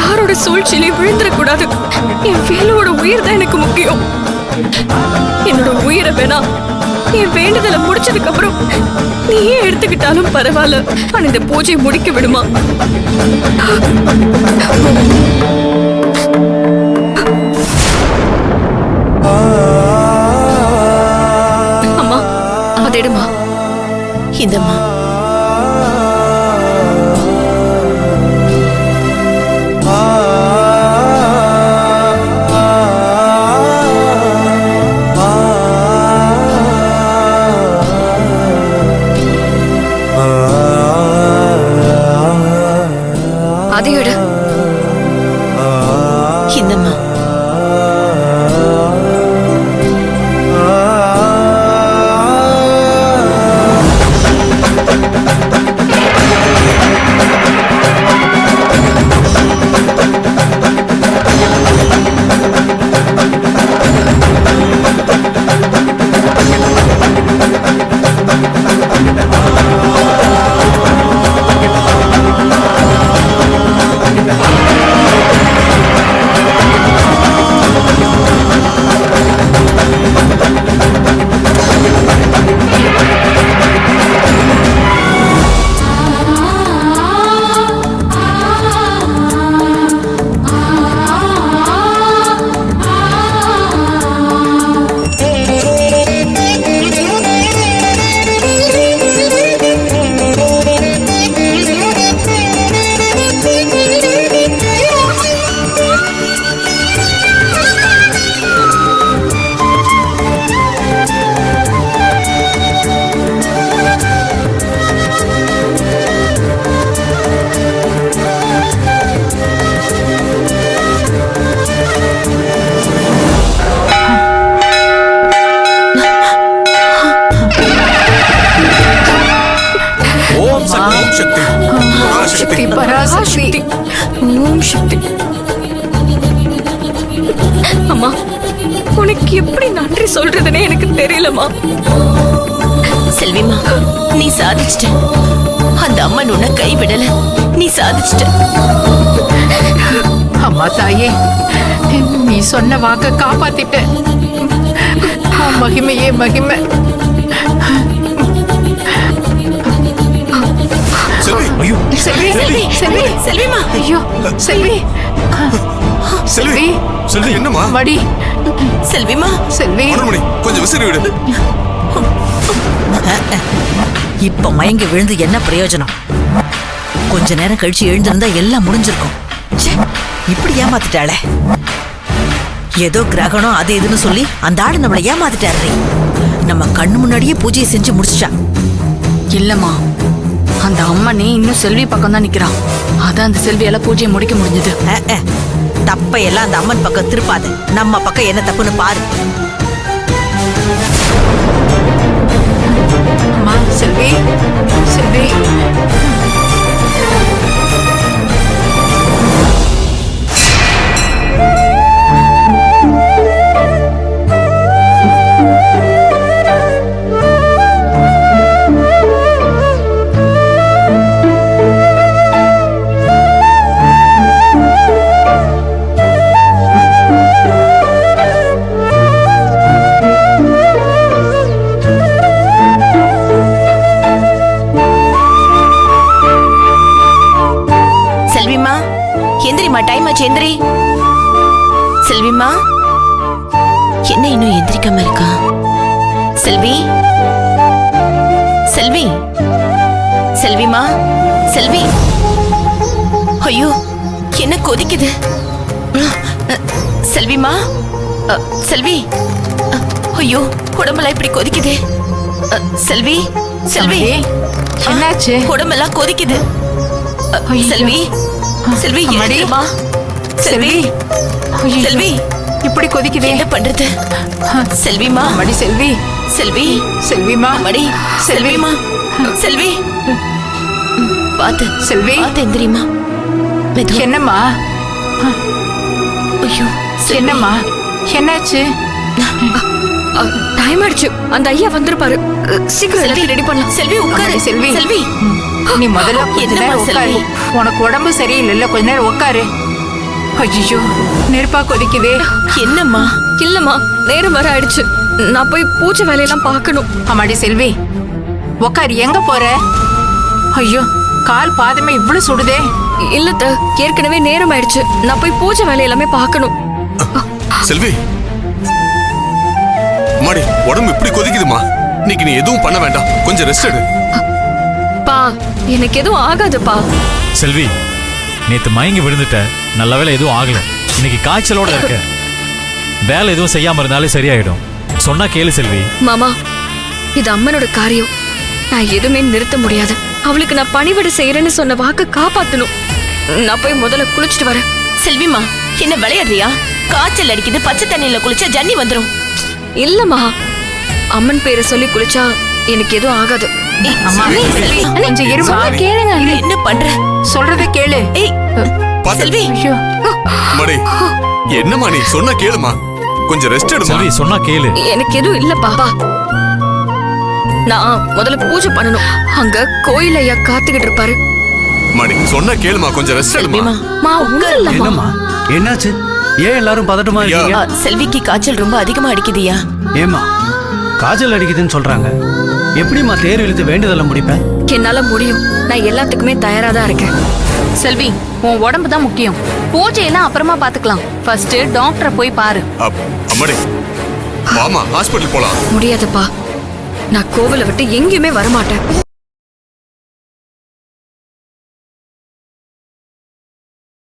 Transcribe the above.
யாரோட சூழ்ச்சியிலே விழுந்துடக்கூடாது. என் வேலோட உயிர் தான் எனக்கு முக்கியம். என்னோட உயிரை வேணா என் வேண்டுதலை முடிச்சதுக்கு அப்புறம் நீயே எடுத்துக்கிட்டாலும் பரவாயில்ல. ஆனா இந்த பூஜையை முடிக்க விடுமா? அம்மா அதை எடுமா. இந்தம்மா. அதை எடு. இந்தம்மா. பராசக்தி. ஓம் சக்தி. அம்மா உனக்கு எப்படி நன்றி சொல்றதுன்னே எனக்கு தெரியலம்மா. செல்விமா, நீ சாதிச்சிட்ட. அந்த அம்மன் உன்னை கைவிடல. நீ சாதிச்சிட்ட. அம்மா தாயே, நீ சொன்ன வாக்க காப்பாத்திட்ட. மகிமையே மகிமை. செல்வி, செல்வி, செல்வி, செல்விமா. ஐயோ செல்வி, செல்வி, செல்வி என்னம்மா? மடி. செல்விமா, செல்வி. அருள்மணி கொஞ்சம் விசிறி விடு. இப்ப மயங்கி விழுந்து என்ன பிரயோஜனம்? கொஞ்ச நேரம் கழிச்சு எழுந்திருந்தா எல்லாம் முடிஞ்சிருக்கும். இப்படி ஏமாத்திட்டாளே. ஏதோ கிரகணம் அது இதுன்னு சொல்லி அந்த ஆடு நம்மளை ஏமாத்திட்டாரு. நம்ம கண்ணு முன்னாடியே பூஜையை செஞ்சு முடிச்சிட்டா. இல்லம்மா, அந்த அம்மனே இன்னும் செல்வி பக்கம் தான் நிக்கிறான். அதான் அந்த செல்வியால பூஜையை முடிக்க முடிஞ்சது. தப்பையெல்லாம் அந்த அம்மன் பக்கம் திருப்பாது. நம்ம பக்கம் என்ன தப்புன்னு பாரு. அம்மா செல்வி, செல்வி. டைம் ஆச்சு, எந்திரி. செல்விமா, என்ன இன்னும் எந்திரிக்காம இருக்கா? செல்வி, செல்வி, செல்விமா, செல்வி. ஐயோ, என்ன கொதிக்குது. செல்விமா, செல்வி. ஐயோ, உடம்பெல்லாம் இப்படி கொதிக்குது. செல்வி, செல்வி, என்னாச்சு? உடம்பெல்லாம் கொதிக்குது. செல்வி, செல்வி, எழுந்திருமா. செல்வி, செல்வி, இப்படி கொதிக்குதே, என்ன பண்றது? செல்விமா, மடி. செல்வி, செல்வி, செல்விமா, மடி. செல்விமா, செல்வி, பாத்து. செல்வி, பாத்து எந்திரிமா. என்னம்மா? ஐயோ, என்னம்மா, என்னாச்சு? டைம் ஆயிடுச்சு. அந்த ஐயா வந்திருப்பாரு. சீக்கிரம் எல்லாத்தையும் ரெடி பண்ணலாம். செல்வி, உட்காரு. செல்வி, செல்வி. நீ முதல்ல கொஞ்ச என்னம்மா நேரம் உட்காரு. செல்வி? உனக்கு உடம்பு சரியில்லைல்ல, கொஞ்ச நேரம் உட்காரு. ஐயோ, நெருப்பா கொதிக்குதே. என்னம்மா? இல்லம்மா, நேரம் வர ஆயிடுச்சு. நான் போய் பூஜை வேலையெல்லாம் பார்க்கணும். அம்மாடி செல்வி, உட்காரு. எங்க போற? ஐயோ, கால் பாதமே இவ்வளவு சுடுதே. இல்லத்த, ஏற்கனவே நேரம் ஆயிடுச்சு. நான் போய் பூஜை வேலையெல்லாமே பார்க்கணும். செல்வி அம்மாடி, உடம்பு இப்படி கொதிக்குதுமா. இன்னைக்கு நீ எதுவும் பண்ண வேண்டாம், கொஞ்சம் ரெஸ்ட் எடு. பா, எனக்கு எதுவும் ஆகாதுப்பா. செல்வி, நேத்து மயங்கி விழுந்துட்ட. நல்ல வேளை எதுவும் ஆகல. இன்னைக்கு காய்ச்சலோட இருக்க. வேலை எதுவும் செய்யாம இருந்தாலே சரியாயிடும். சொன்னா கேளு செல்வி. மாமா, இது அம்மனோட காரியம். நான் எதுவுமே நிறுத்த முடியாது. அவளுக்கு நான் பணிவிட செய்யறேன்னு சொன்ன வாக்கு காப்பாத்தணும். நான் போய் முதல்ல குளிச்சுட்டு வரேன். செல்விமா, என்ன விளையாடுறியா? காய்ச்சல் அடிக்குது, பச்சை தண்ணியில குளிச்சா ஜன்னி வந்துரும். இல்லம்மா, அம்மன் பேரை சொல்லி குளிச்சா எனக்கு எதுவும் ஆகாது. அம்மா, செல்வி, கொஞ்சம் இருமா. கேளுங்க. என்ன பண்ற? சொல்றத கேளு. ஏய் பாத்து. செல்வி, ஐயோ, அம்மாடி, என்னம்மா நீ சொன்னா கேளுமா. கொஞ்சம் ரெஸ்ட் எடுமா. செல்வி, சொன்னா கேளு. எனக்கு எதுவும் இல்லப்பா. நான் முதல்ல பூஜை பண்ணணும். அங்க கோயில் ஐயா காத்துக்கிட்டு இருப்பாரு. அம்மாடி, சொன்னா கேளுமா, கொஞ்சம் ரெஸ்ட் எடுமா. செல்விமா, மா, ஒண்ணும் இல்லம்மா. என்னம்மா என்னாச்சு? ஏன் எல்லாரும் பதட்டமா இருக்கீங்க? செல்விக்கு காய்ச்சல் ரொம்ப அதிகமா அடிக்குதுயா. ஏம்மா காய்ச்சல் அடிக்குதுன்னு சொல்றாங்க. எப்படிம்மா தேர் இழுத்து வேண்டுதலை முடிப்பேன்? என்னால முடியும். நான் எல்லாத்துக்குமே தயாரா தான் இருக்கேன். செல்வி, உன் உடம்பு தான் முக்கியம். பூஜையெல்லாம் அப்புறமா பாத்துக்கலாம். ஃபர்ஸ்ட் டாக்டரை போய் பாரு. அம்மாடி, வாமா ஹாஸ்பிட்டல் போலாம். முடியாதுப்பா. நான் கோவிலை விட்டு எங்கேயுமே வரமாட்டேன்.